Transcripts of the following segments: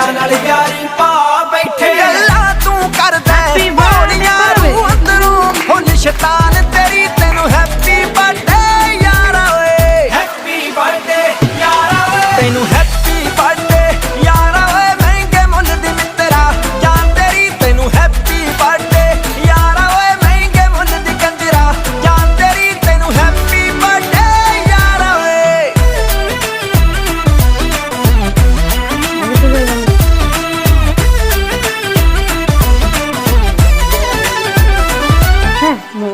यारा नाल यारी पा बैठे गल्लां तू करदा मोड़ियां रू अंदरों हुन शैतान तेरी तेनू हैप्पी बर्थडे यारा ओए हैप्पी बर्थडे यारा ओए तेनू हैप्पी बर्थडे यारा ओए महंगे मुल दी मित्रा जान तेरी तेनू हैप्पी बर्थडे यारा ओए महंगे मुल दी कंजरा जान तेरी तेनू हैप्पी बर्थडे यारा ओए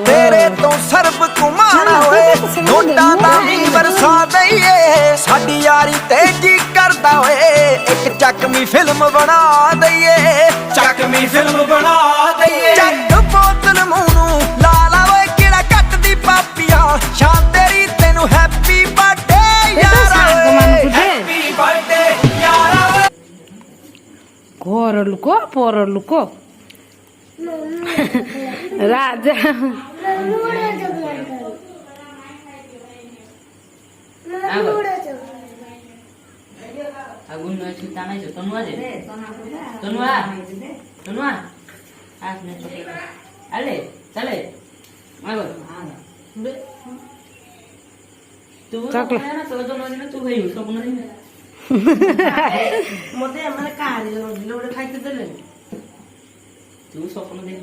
तेरे तो सर्ब कुमारा ओए नोटा दा भी बरसा दईए साडी यारी ते जी करदा ओए एक चकमी फिल्म बना दईए चकमी फिल्म बना दईए ਚੱਕ ਬੋਤਲ ਮੂੰਹ ਨੂੰ ਲਾ ਲਾ ਓਏ ਕਿਹੜਾ ਕੱਟਦੀ ਪਾਪੀਆਂ ਸ਼ਾਨ ਤੇਰੀ ਤੈਨੂੰ ਹੈਪੀ ਬਰਥਡੇ ਯਾਰਾ ਓਏ हैप्पी बर्थडे यारा ओए కోరలుకో పోరలుకో రాజా Agun no es tan eso, tonua je. Tonua. Tonua. Asne choke. Ale, chale. Mago. Tu Chocolate. na to to no tu bhai usko kono din. মতে মানে কারি দিলে ওটা খাইতে দিলে Tu sopno din.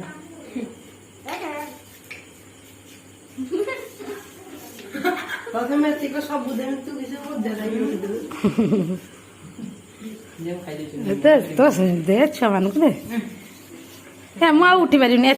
প্রথমে থেকে সব বুঝেন তুই কিছু বুঝতে লাগি Dem khai de chu. তো দে ছমানକୁ দে ମୁଁ ଆଉ ଉଠି ପାରିବିନି